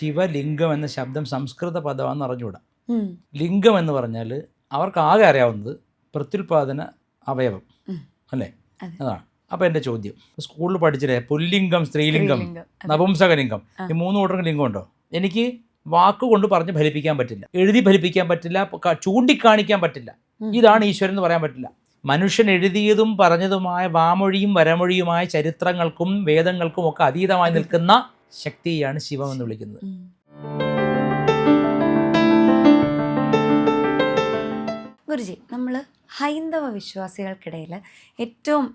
ശിവലിംഗം എന്ന ശബ്ദം സംസ്കൃത പദമാണെന്ന് അറിഞ്ഞുകൂടാ. ലിംഗം എന്ന് പറഞ്ഞാൽ അവർക്ക് ആകെ അറിയാവുന്നത് പ്രത്യുൽപാദന അവയവം അല്ലേ, അതാണ്. അപ്പോൾ എൻ്റെ ചോദ്യം, സ്കൂളിൽ പഠിച്ചില്ലേ പുല്ലിംഗം, സ്ത്രീലിംഗം, നപുംസകലിംഗം, ഈ 3 കൂട്ടർക്ക് ലിംഗം ഉണ്ടോ? എനിക്ക് വാക്കുകൊണ്ട് പറഞ്ഞ് ഫലിപ്പിക്കാൻ പറ്റില്ല, എഴുതി ഫലിപ്പിക്കാൻ പറ്റില്ല, ചൂണ്ടിക്കാണിക്കാൻ പറ്റില്ല. ഇതാണ് ഈശ്വരൻ എന്ന് പറയാൻ പറ്റില്ല. മനുഷ്യൻ എഴുതിയതും പറഞ്ഞതുമായ വാമൊഴിയും വരമൊഴിയുമായ ചരിത്രങ്ങൾക്കും വേദങ്ങൾക്കും ഒക്കെ അതീതമായി നിൽക്കുന്ന ശക്തിയാണ് ശിവം എന്ന് വിളിക്കുന്നത്. ഗുരുജി, നമ്മൾ ഹൈന്ദവ വിശ്വാസികൾക്കിടയിൽ ഏറ്റവും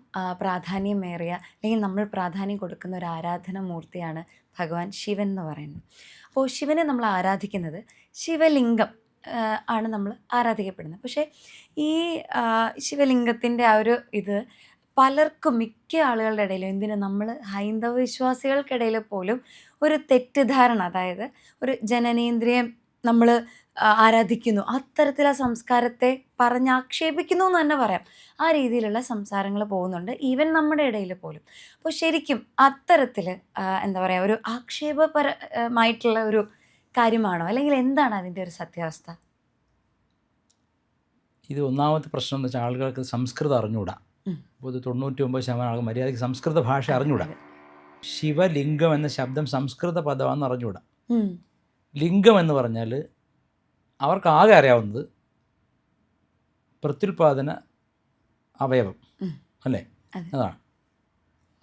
പ്രാധാന്യമേറിയ അല്ലെങ്കിൽ നമ്മൾ പ്രാധാന്യം കൊടുക്കുന്ന ഒരു ആരാധന മൂർത്തിയാണ് ഭഗവാൻ ശിവൻ എന്ന് പറയുന്നത്. അപ്പോൾ ശിവനെ നമ്മൾ ആരാധിക്കുന്നത് ശിവലിംഗം ആണ് നമ്മൾ ആരാധിക്കപ്പെടുന്നത്. പക്ഷേ ഈ ശിവലിംഗത്തിൻ്റെ ആ ഒരു ഇത് പലർക്കും, മിക്ക ആളുകളുടെ ഇടയിലും, എന്തിനും നമ്മൾ ഹൈന്ദവ വിശ്വാസികൾക്കിടയിൽ പോലും ഒരു തെറ്റിദ്ധാരണ, അതായത് ഒരു ജനനേന്ദ്രിയം നമ്മൾ ആരാധിക്കുന്നു, അത്തരത്തിലുള്ള സംസ്കാരത്തെ പറഞ്ഞാക്ഷേപിക്കുന്നു എന്ന് തന്നെ പറയാം. ആ രീതിയിലുള്ള സംസാരങ്ങൾ പോകുന്നുണ്ട് ഈവൻ നമ്മുടെ ഇടയിൽ പോലും. അപ്പോൾ ശരിക്കും അത്തരത്തിൽ എന്താ പറയുക, ഒരു ആക്ഷേപപരമായിട്ടുള്ള ഒരു കാര്യമാണോ, അല്ലെങ്കിൽ എന്താണ് അതിൻ്റെ ഒരു സത്യാവസ്ഥ? ഇത് ഒന്നാമത്തെ പ്രശ്നം എന്ന് വെച്ചാൽ ആളുകൾക്ക് സംസ്കൃതം അറിഞ്ഞുകൂടാ. ഇപ്പോൾ 99% ആളുകൾ മര്യാദയ്ക്ക് സംസ്കൃത ഭാഷ അറിഞ്ഞുകൂടാ. ശിവലിംഗം എന്ന ശബ്ദം സംസ്കൃത പദമാണെന്ന് അറിഞ്ഞുകൂടാ. ലിംഗം എന്ന് പറഞ്ഞാൽ അവർക്ക് ആകെ അറിയാവുന്നത് പ്രത്യുൽപാദന അവയവം അല്ലേ, അതാണ്.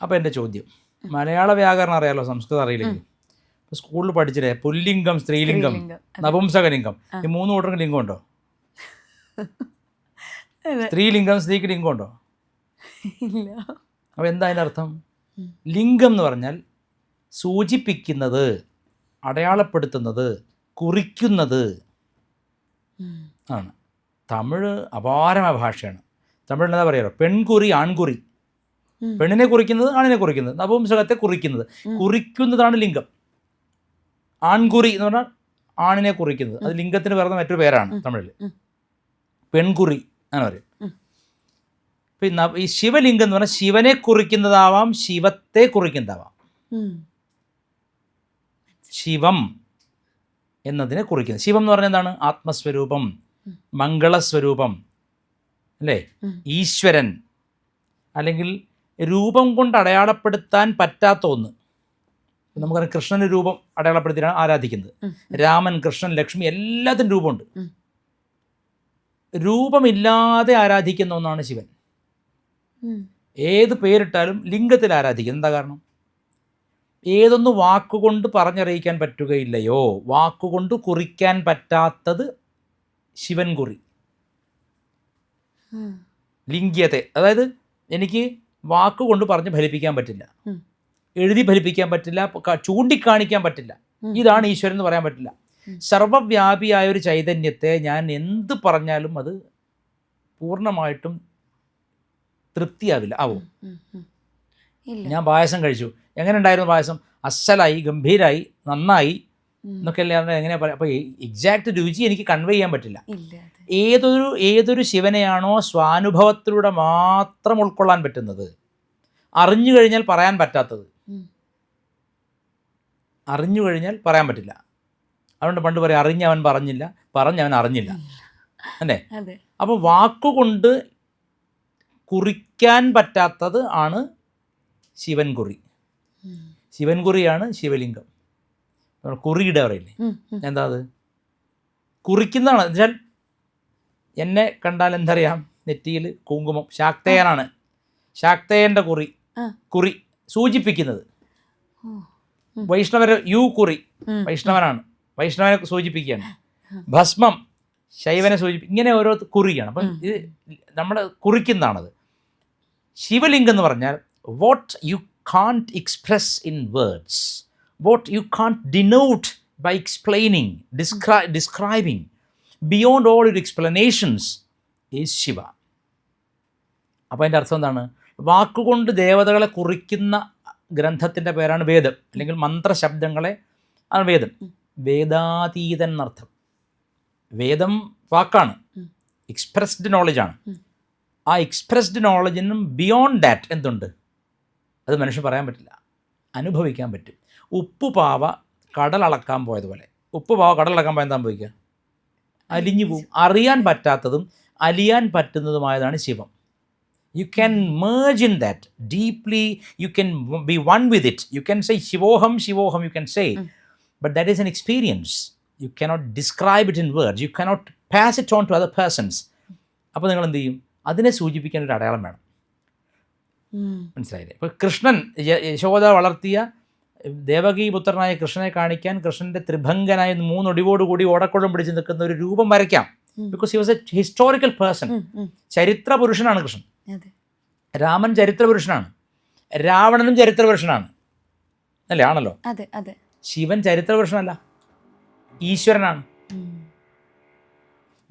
അപ്പോൾ എൻ്റെ ചോദ്യം, മലയാള വ്യാകരണം അറിയാലോ, സംസ്കൃതം അറിയില്ലെങ്കിൽ. ഇപ്പോൾ സ്കൂളിൽ പഠിച്ചില്ലേ പുല്ലിംഗം, സ്ത്രീലിംഗം, നപുംസകലിംഗം, ഈ 3 കൂട്ടർക്ക് ലിംഗം ഉണ്ടോ? സ്ത്രീലിംഗം, സ്ത്രീക്ക് ലിംഗം ഉണ്ടോ? അപ്പോൾ എന്താ അതിൻ്റെ അർത്ഥം? ലിംഗം എന്ന് പറഞ്ഞാൽ സൂചിപ്പിക്കുന്നത്, അടയാളപ്പെടുത്തുന്നത്, കുറിക്കുന്നത് ആണ്. തമിഴ് അപാരമായ ഭാഷയാണ്. തമിഴിൽ എന്താ പറയുക, പെൺകുറി, ആൺകുറി. പെണ്ണിനെ കുറിക്കുന്നത്, ആണിനെ കുറിക്കുന്നത്, നപുംസകത്തെ കുറിക്കുന്നത്, കുറിക്കുന്നതാണ് ലിംഗം. ആൺകുറി എന്ന് പറഞ്ഞാൽ ആണിനെ കുറിക്കുന്നത്, അത് ലിംഗത്തിന് പറയുന്ന മറ്റൊരു പേരാണ് തമിഴിൽ. പെൺകുറി അങ്ങനെ പറയും. പിന്നെ ഈ ശിവലിംഗം എന്ന് പറഞ്ഞാൽ ശിവനെ കുറിക്കുന്നതാവാം, ശിവത്തെ കുറിക്കുന്നതാവാം. ശിവം എന്നതിനെ കുറിക്കുന്നത്. ശിവം എന്ന് പറഞ്ഞാൽ എന്താണ്? ആത്മസ്വരൂപം, മംഗളസ്വരൂപം അല്ലേ, ഈശ്വരൻ, അല്ലെങ്കിൽ രൂപം കൊണ്ട് അടയാളപ്പെടുത്താൻ പറ്റാത്ത ഒന്ന്. നമുക്കറിയാം കൃഷ്ണന് രൂപം അടയാളപ്പെടുത്തിയാണ് ആരാധിക്കുന്നത്. രാമൻ, കൃഷ്ണൻ, ലക്ഷ്മി, എല്ലാത്തിനും രൂപമുണ്ട്. രൂപമില്ലാതെ ആരാധിക്കുന്ന ഒന്നാണ് ശിവൻ. ഏത് പേരിട്ടാലും ലിംഗത്തിൽ ആരാധിക്കുന്നത്. എന്താ കാരണം? ഏതൊന്ന് വാക്കുകൊണ്ട് പറഞ്ഞറിയിക്കാൻ പറ്റുകയില്ലയോ, വാക്കുകൊണ്ട് കുറിക്കാൻ പറ്റാത്തത് ശിവൻ കുറി. ലിംഗ്യത്തെ, അതായത് എനിക്ക് വാക്കുകൊണ്ട് പറഞ്ഞ് ഫലിപ്പിക്കാൻ പറ്റില്ല, എഴുതി ഫലിപ്പിക്കാൻ പറ്റില്ല, ചൂണ്ടിക്കാണിക്കാൻ പറ്റില്ല. ഇതാണ് ഈശ്വരൻ എന്ന് പറയാൻ പറ്റില്ല. സർവവ്യാപിയായ ഒരു ചൈതന്യത്തെ ഞാൻ എന്ത് പറഞ്ഞാലും അത് പൂർണ്ണമായിട്ടും തൃപ്തിയാവില്ല. ആവും. ഞാൻ പായസം കഴിച്ചു, എങ്ങനെ ഉണ്ടായിരുന്നു പായസം? അസ്സലായി, ഗംഭീരായി, നന്നായി എന്നൊക്കെ അല്ലാതെ എങ്ങനെയാ പറയാം? അപ്പോൾ എക്സാക്റ്റ് രുചി എനിക്ക് കൺവേ ചെയ്യാൻ പറ്റില്ല. ഏതൊരു ശിവനെയാണോ സ്വാനുഭവത്തിലൂടെ മാത്രം ഉൾക്കൊള്ളാൻ പറ്റുന്നത്, അറിഞ്ഞു കഴിഞ്ഞാൽ പറയാൻ പറ്റാത്തത്, അറിഞ്ഞു കഴിഞ്ഞാൽ പറയാൻ പറ്റില്ല. അതുകൊണ്ട് പണ്ട് പറയും, അറിഞ്ഞവൻ പറഞ്ഞില്ല, പറഞ്ഞവൻ അറിഞ്ഞില്ല അല്ലേ. അപ്പോൾ വാക്കുകൊണ്ട് കുറിക്കാൻ പറ്റാത്തത് ആണ് ശിവൻ കുറി. ശിവൻ കുറിയാണ് ശിവലിംഗം. കുറിയുടെ പറയില്ലേ, എന്താ അത്? കുറിക്കുന്നതാണ്. എന്നുവെച്ചാൽ എന്നെ കണ്ടാൽ എന്തറിയാം, നെറ്റിയിൽ കുങ്കുമം, ശാക്തേയനാണ്, ശാക്തേയൻ്റെ കുറി സൂചിപ്പിക്കുന്നത്. വൈഷ്ണവരെ യു കുറി, വൈഷ്ണവനാണ്, വൈഷ്ണവനെ സൂചിപ്പിക്കുകയാണ്. ഭസ്മം ശൈവനെ ഇങ്ങനെ ഓരോ കുറിയാണ്. അപ്പം ഇത് നമ്മൾ കുറിക്കുന്നതാണത്. ശിവലിംഗം എന്ന് പറഞ്ഞാൽ what you can't express in words, what you can't denote by explaining, describing, beyond all your explanations is Shiva. അപ്പോൾ അതിൻ്റെ അർത്ഥം എന്താണ്? വാക്കുകൊണ്ട് ദേവതകളെ കുറിക്കുന്ന ഗ്രന്ഥത്തിൻ്റെ പേരാണ് വേദം, അല്ലെങ്കിൽ മന്ത്രശബ്ദങ്ങളെ ആണ് വേദം. വേദാതീതൻ എന്നർത്ഥം. വേദം വാക്കാണ്, എക്സ്പ്രസ്ഡ് നോളജാണ്. ആ എക്സ്പ്രസ്ഡ് നോളജിനും ബിയോണ്ട് ദാറ്റ് എന്തുണ്ട്? അത് മനുഷ്യൻ പറയാൻ പറ്റില്ല, അനുഭവിക്കാൻ പറ്റും. ഉപ്പുപാവ കടൽ അളക്കാൻ പോയതുപോലെ. ഉപ്പ് പാവ കടൽ അളക്കാൻ പോയാൽ എന്താ സംഭവിക്കുക? അലിഞ്ഞു പോവും. അറിയാൻ പറ്റാത്തതും അലിയാൻ പറ്റുന്നതുമായതാണ് ശിവം. You can merge in that deeply. You can be one with it. You can say Shivoham, Shivoham, you can say. But that is an experience. You cannot describe it in words. You cannot pass it on to other persons. അപ്പോൾ നിങ്ങൾ എന്ത് ചെയ്യും? അതിനെ സൂചിപ്പിക്കാൻ ഒരു അടയാളം വേണം. മനസ്സിലായില്ലേ? ഇപ്പോൾ കൃഷ്ണൻ, യശോദ വളർത്തിയ ദേവകീ പുത്രനായ കൃഷ്ണനെ കാണിക്കാൻ കൃഷ്ണൻ്റെ ത്രിഭംഗനായ 3 ഒടിവോടുകൂടി ഓടക്കുഴം പിടിച്ച് നിൽക്കുന്ന ഒരു രൂപം വരയ്ക്കാം. Because he was A historical person. ചരിത്ര പുരുഷനാണ് കൃഷ്ണൻ. രാമൻ ചരിത്ര പുരുഷനാണ്, രാവണനും ചരിത്ര പുരുഷനാണ്, അല്ലേ? ആണല്ലോ. ശിവൻ ചരിത്ര പുരുഷനല്ല, ഈശ്വരനാണ്.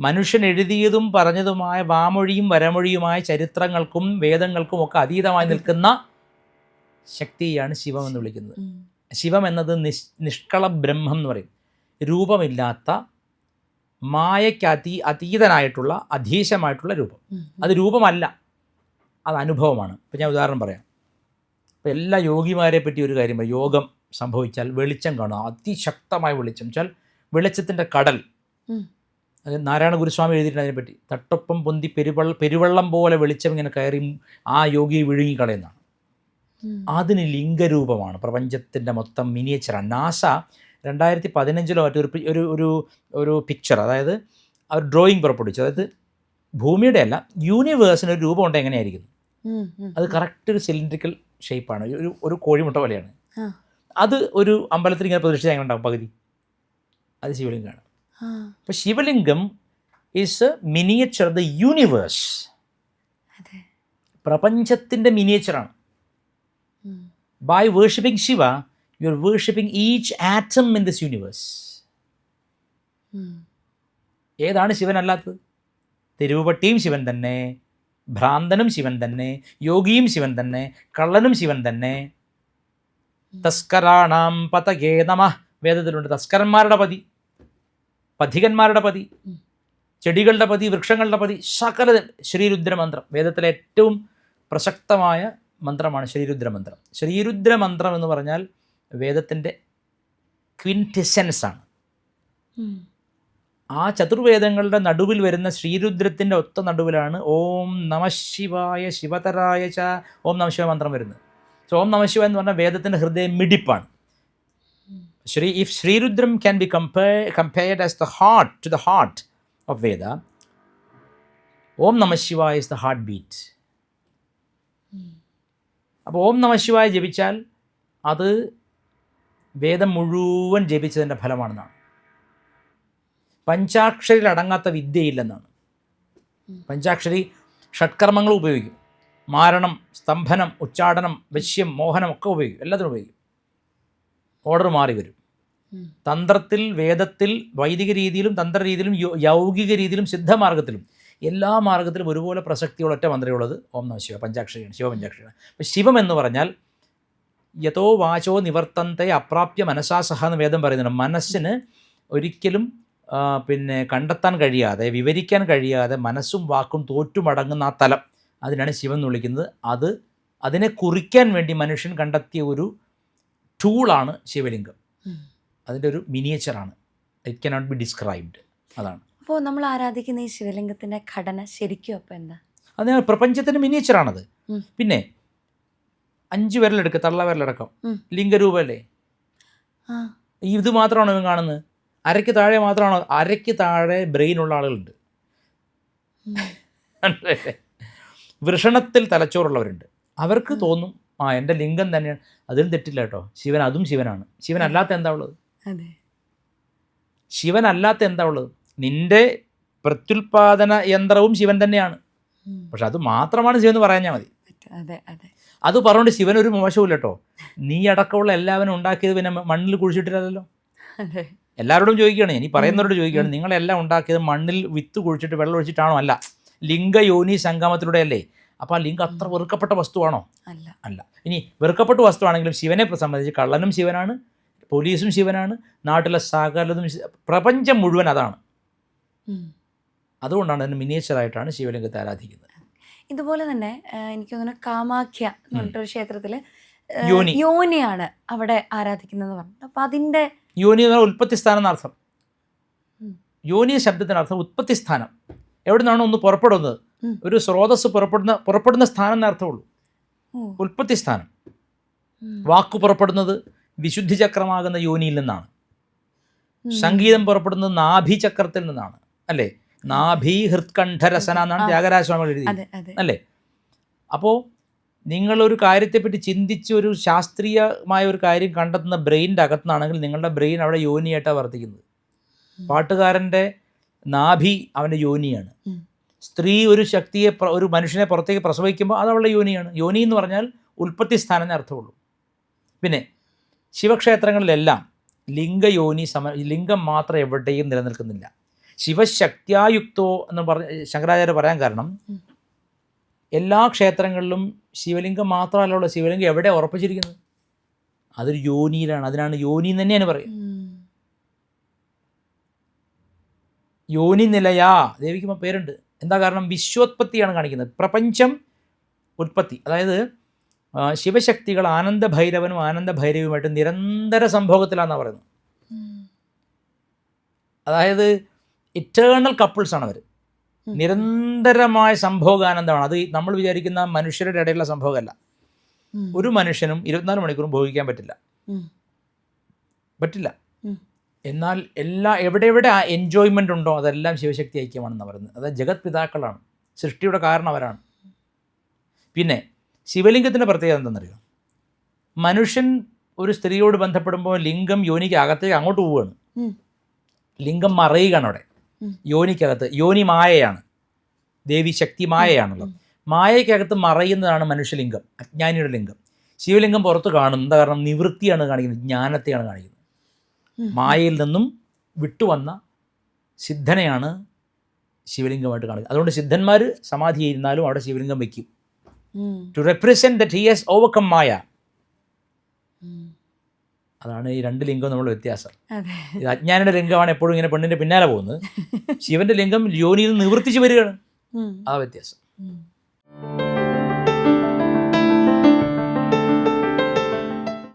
മനുഷ്യൻ എഴുതിയതും പറഞ്ഞതുമായ വാമൊഴിയും വരമൊഴിയുമായ ചരിത്രങ്ങൾക്കും വേദങ്ങൾക്കും ഒക്കെ അതീതമായി നിൽക്കുന്ന ശക്തിയാണ് ശിവം എന്ന് വിളിക്കുന്നത്. ശിവം എന്നത് നിഷ്കള ബ്രഹ്മം എന്ന് പറയും. രൂപമില്ലാത്ത മായയ്ക്ക് അതീതനായിട്ടുള്ള അധീശമായിട്ടുള്ള രൂപം. അത് രൂപമല്ല, അത് അനുഭവമാണ്. ഇപ്പം ഞാൻ ഉദാഹരണം പറയാം. ഇപ്പം എല്ലാ യോഗിമാരെ പറ്റി ഒരു കാര്യം പറയാം. യോഗം സംഭവിച്ചാൽ വെളിച്ചം കാണുക, അതിശക്തമായ വെളിച്ചം വെച്ചാൽ വെളിച്ചത്തിൻ്റെ കടൽ. അത് നാരായണ ഗുരുസ്വാമി എഴുതിയിട്ടുണ്ട് അതിനെപ്പറ്റി. തട്ടൊപ്പം പൊന്തി പെരുവെള്ളം പോലെ വെളിച്ചം ഇങ്ങനെ കയറി ആ യോഗിയെ വിഴുങ്ങിക്കളയുന്നതാണ്. അതിന് ലിംഗരൂപമാണ് പ്രപഞ്ചത്തിൻ്റെ മൊത്തം മിനിയേച്ചറാണ്. നാസ 2015 ഒരു പിക്ചർ, അതായത് അവർ ഡ്രോയിങ് പുറപ്പെടുവിച്ചു. അതായത് ഭൂമിയുടെ അല്ല, യൂണിവേഴ്സിന് ഒരു രൂപം ഉണ്ട് എങ്ങനെയായിരിക്കും. അത് കറക്റ്റ് ഒരു സിലിണ്ടറിക്കൽ ഷേപ്പാണ്, ഒരു കോഴിമുട്ട പോലെയാണ്. അത് ഒരു അമ്പലത്തിൽ ഇങ്ങനെ പ്രതിഷ്ഠിച്ചാൽ എങ്ങനെ ഉണ്ടാവും? പകുതി. അത് ശിവലിംഗമാണ്. അപ്പോൾ Shivalingam is a miniature of the universe. പ്രപഞ്ചത്തിൻ്റെ മിനിയേച്ചറാണ്. By worshipping Shiva you are worshipping each atom in this universe. ഏതാണ് ശിവനല്ലാത്തത്? തെരുവുപട്ടിയും ശിവൻ തന്നെ, ഭ്രാന്തനും ശിവൻ തന്നെ, യോഗിയും ശിവൻ തന്നെ, കള്ളനും ശിവൻ തന്നെ. തസ്കരാണാം പതകേ നമഃ വേദത്തിലുണ്ട്. തസ്കരന്മാരുടെ പതി, പഥികന്മാരുടെ പതി, ചെടികളുടെ പതി, വൃക്ഷങ്ങളുടെ പതി, സകല ശ്രീരുദ്രമന്ത്രം. വേദത്തിലെ ഏറ്റവും പ്രസക്തമായ മന്ത്രമാണ് ശ്രീരുദ്രമന്ത്രം. ശ്രീരുദ്രമന്ത്രം എന്ന് പറഞ്ഞാൽ വേദത്തിൻ്റെ ക്വിൻറ്റെസൻസാണ്. ആ ചതുർവേദങ്ങളുടെ നടുവിൽ വരുന്ന ശ്രീരുദ്രത്തിൻ്റെ ഒത്ത നടുവിലാണ് ഓം നമഃശിവായ ശിവതരായ ച ഓം നമഃശിവായ മന്ത്രം വരുന്നത്. സോ ഓം നമഃശിവായ എന്ന് പറഞ്ഞാൽ വേദത്തിൻ്റെ ഹൃദയം മിടിപ്പാണ്. If Sri Rudram can be compared as the heart to the heart of Veda, Om Namah Shivaya is the heart beat. അപ്പോൾ ഓം നമഃശിവായ ജപിച്ചാൽ അത് വേദം മുഴുവൻ ജപിച്ചതിൻ്റെ ഫലമാണെന്നാണ്. പഞ്ചാക്ഷരിയിൽ അടങ്ങാത്ത വിദ്യയില്ലെന്നാണ്. പഞ്ചാക്ഷരി ഷഡ്കർമ്മങ്ങൾ ഉപയോഗിക്കും. മാരണം, സ്തംഭനം, ഉച്ചാടനം, വശ്യം, മോഹനം ഒക്കെ ഉപയോഗിക്കും. എല്ലാത്തിനും ഉപയോഗിക്കും. ഓർഡർ മാറി വരും. തന്ത്രത്തിൽ, വേദത്തിൽ, വൈദിക രീതിയിലും തന്ത്രരീതിയിലും യൗകിക രീതിയിലും സിദ്ധമാർഗത്തിലും എല്ലാ മാർഗത്തിലും ഒരുപോലെ പ്രസക്തിയുള്ള ഒറ്റ മന്ത്രമുള്ളത് ഓം നമഃ ശിവ പഞ്ചാക്ഷരിയാണ്, ശിവപഞ്ചാക്ഷരിയാണ്. അപ്പോൾ ശിവം എന്ന് പറഞ്ഞാൽ യഥോ വാചോ നിവർത്തന്തെ അപ്രാപ്യ മനസാ സഹ എന്ന് വേദം പറയുന്നുണ്ട്. മനസ്സിന് ഒരിക്കലും കണ്ടെത്താൻ കഴിയാതെ, വിവരിക്കാൻ കഴിയാതെ മനസ്സും വാക്കും തോറ്റുമടങ്ങുന്ന ആ തലം, അതിനാണ് ശിവൻ എന്ന് വിളിക്കുന്നത്. അതിനെ കുറിക്കാൻ വേണ്ടി മനുഷ്യൻ കണ്ടെത്തിയ ഒരു ടൂളാണ് ശിവലിംഗം. അതിൻ്റെ ഒരു മിനിയേച്ചറാണ്. It cannot be described. അതാണ്. അപ്പോൾ നമ്മൾ ആരാധിക്കുന്ന ഈ ശിവലിംഗത്തിൻ്റെ ഘടന ശരിക്കും അപ്പോൾ എന്താ? അത് പ്രപഞ്ചത്തിൻ്റെ മിനിയേച്ചറാണത്. പിന്നെ 5 വിരലെടുക്കുക, തള്ള വിരലടക്കം ലിംഗരൂപമല്ലേ. ഇത് മാത്രമാണോ ഇവൻ കാണുന്നത്? അരയ്ക്ക് താഴെ മാത്രമാണോ? അരയ്ക്ക് താഴെ ബ്രെയിനുള്ള ആളുകളുണ്ട്. വൃഷണത്തിൽ തലച്ചോറുള്ളവരുണ്ട്. അവർക്ക് തോന്നും എൻ്റെ ലിംഗം തന്നെയാണ്. അതിലും തെറ്റില്ല കേട്ടോ. ശിവൻ അതും ശിവനാണ്. ശിവനല്ലാത്ത എന്താ ഉള്ളത്? ശിവനല്ലാത്ത എന്താ ഉള്ളത്? നിൻ്റെ പ്രത്യുൽപാദന യന്ത്രവും ശിവൻ തന്നെയാണ്. പക്ഷെ അത് മാത്രമാണ് ശിവൻ എന്ന് പറയാഞ്ഞാൽ മതി. അത് പറഞ്ഞുകൊണ്ട് ശിവനൊരു മോശമില്ല കേട്ടോ. നീ അടക്കമുള്ള എല്ലാവരും ഉണ്ടാക്കിയത് പിന്നെ മണ്ണിൽ കുഴിച്ചിട്ടില്ലല്ലോ. എല്ലാവരോടും ചോദിക്കുകയാണ്, ഇനി പറയുന്നവരോട് ചോദിക്കുകയാണ്, നിങ്ങളെല്ലാം ഉണ്ടാക്കിയത് മണ്ണിൽ വിത്ത് കുഴിച്ചിട്ട് വെള്ളം ഒഴിച്ചിട്ടാണോ? അല്ല, ലിംഗയോനി സംഗമത്തിലൂടെ അല്ലേ. അപ്പോൾ ആ ലിംഗം അത്ര വെറുക്കപ്പെട്ട വസ്തുവാണോ? അല്ല. ഇനി വെറുക്കപ്പെട്ട വസ്തുവാണെങ്കിലും ശിവനെ സംബന്ധിച്ച് കള്ളനും ശിവനാണ്, പോലീസും ശിവനാണ്, നാട്ടിലെ സകലതും, പ്രപഞ്ചം മുഴുവൻ അതാണ്. അതുകൊണ്ടാണ് അതിന് മിനിയേച്ചറായിട്ടാണ് ശിവലിംഗത്തെ ആരാധിക്കുന്നത്. ഇതുപോലെ തന്നെ എനിക്ക് തോന്നുന്നു കാമാഖ്യ എന്ന് പറഞ്ഞിട്ടൊരു ക്ഷേത്രത്തിൽ യോനി. യോനിയാണ് അവിടെ ആരാധിക്കുന്നത് പറഞ്ഞു. അപ്പൊ അതിന്റെ യോനി എന്ന് പറഞ്ഞാൽ ഉൽപ്പത്തി സ്ഥാനം എന്നർത്ഥം. ഉം. യോനി ശബ്ദത്തിനർത്ഥം ഉത്പത്തി സ്ഥാനം. എവിടെ നിന്നാണോ ഒന്ന് പുറപ്പെടുന്നത്, ഒരു സ്രോതസ് പുറപ്പെടുന്ന സ്ഥാനം എന്നർത്ഥമുള്ളൂ. ഉൽപ്പത്തി സ്ഥാനം. വാക്കു പുറപ്പെടുന്നത് വിശുദ്ധി ചക്രമാകുന്ന യോനിയിൽ നിന്നാണ്. സംഗീതം പുറപ്പെടുന്നത് നാഭി ചക്രത്തിൽ നിന്നാണ്, അല്ലേ? നാഭി ഹൃത്കണ്ഠരസന എന്നാണ് ത്യാഗരാജസ്വാമികൾ എഴുതി, അല്ലേ? അപ്പോൾ നിങ്ങളൊരു കാര്യത്തെപ്പറ്റി ചിന്തിച്ച് ഒരു ശാസ്ത്രീയമായ ഒരു കാര്യം കണ്ടെത്തുന്ന ബ്രെയിനിൻ്റെ അകത്തുനിന്നാണെങ്കിൽ നിങ്ങളുടെ ബ്രെയിൻ അവിടെ യോനിയായിട്ടാണ് വർത്തിക്കുന്നത്. പാട്ടുകാരൻ്റെ നാഭി അവൻ്റെ യോനിയാണ്. സ്ത്രീ ഒരു ശക്തിയെ ഒരു മനുഷ്യനെ പുറത്തേക്ക് പ്രസവിക്കുമ്പോൾ അത് അവളുടെ യോനിയാണ്. യോനി എന്ന് പറഞ്ഞാൽ ഉൽപ്പത്തി സ്ഥാനം എന്നേ അർത്ഥമുള്ളൂ. പിന്നെ ശിവക്ഷേത്രങ്ങളിലെല്ലാം ലിംഗയോനി ലിംഗം മാത്രം എവിടെയും നിലനിൽക്കുന്നില്ല. ശിവശക്തിയായുക്തോ എന്ന് ശങ്കരാചാര്യ പറയാൻ കാരണം, എല്ലാ ക്ഷേത്രങ്ങളിലും ശിവലിംഗം മാത്രമല്ല, ശിവലിംഗം എവിടെ ഉറപ്പിച്ചിരിക്കുന്നത്? അതൊരു യോനിയിലാണ്. അതിനാണ് യോനി എന്ന് തന്നെയാണ് പറയുക. യോനി നിലയാ ദേവിക്ക് പേരുണ്ട്. എന്താ കാരണം? വിശ്വോത്പത്തിയാണ് കാണിക്കുന്നത്. പ്രപഞ്ചം ഉത്പത്തി. അതായത് ശിവശക്തികൾ ആനന്ദഭൈരവനും ആനന്ദഭൈരവിയുമായിട്ട് നിരന്തര സംഭോഗത്തിലാണെന്നാണ് പറയുന്നത്. അതായത് ഇറ്റേണൽ കപ്പിൾസാണ് അവർ. നിരന്തരമായ സംഭോഗാനന്ദമാണ്. അത് നമ്മൾ വിചാരിക്കുന്ന മനുഷ്യരുടെ ഇടയിലുള്ള സംഭോഗമല്ല. ഒരു മനുഷ്യനും 24 മണിക്കൂറും ഭോഗിക്കാൻ പറ്റില്ല. എന്നാൽ എവിടെ എൻജോയ്മെൻ്റ് ഉണ്ടോ അതെല്ലാം ശിവശക്തി ഐക്യമാണെന്ന് പറയുന്നത്. അതായത് ജഗത് പിതാക്കളാണ്, സൃഷ്ടിയുടെ കാരണം അവരാണ്. പിന്നെ ശിവലിംഗത്തിൻ്റെ പ്രത്യേകത എന്താണെന്നറിയോ? മനുഷ്യൻ ഒരു സ്ത്രീയോട് ബന്ധപ്പെടുമ്പോൾ ലിംഗം യോനിക്ക് അകത്തേക്ക് അങ്ങോട്ട് പോവുകയാണ്. ലിംഗം മറയുകയാണ് അവിടെ യോനിക്കകത്ത്. യോനി മായയാണ്, ദേവി ശക്തി മായയാണല്ലോ. മായയ്ക്കകത്ത് മറയുന്നതാണ് മനുഷ്യലിംഗം, അജ്ഞാനിയുടെ ലിംഗം. ശിവലിംഗം പുറത്ത് കാണും. എന്താ കാരണം? നിവൃത്തിയാണ് കാണിക്കുന്നത്, ജ്ഞാനത്തെയാണ് കാണിക്കുന്നത്. മായയിൽ നിന്നും വിട്ടുവന്ന സിദ്ധനെയാണ് ശിവലിംഗമായിട്ട് കാണിക്കുന്നത്. അതുകൊണ്ട് സിദ്ധന്മാർ സമാധി ഇരുന്നാലും അവിടെ ശിവലിംഗം വയ്ക്കും, to represent that he has overcome Maya. അതാണ് ഈ രണ്ട് ലിംഗവും തമ്മിലുള്ള വ്യത്യാസം. ഇത് അജ്ഞാനിയുടെ ലിംഗമാണ് എപ്പോഴും ഇങ്ങനെ പെണ്ണിൻ്റെ പിന്നാലെ പോകുന്നത്. ശിവന്റെ ലിംഗം യോനിയിൽ നിവർത്തിച്ച് വരികയാണ്. ആ വ്യത്യാസം.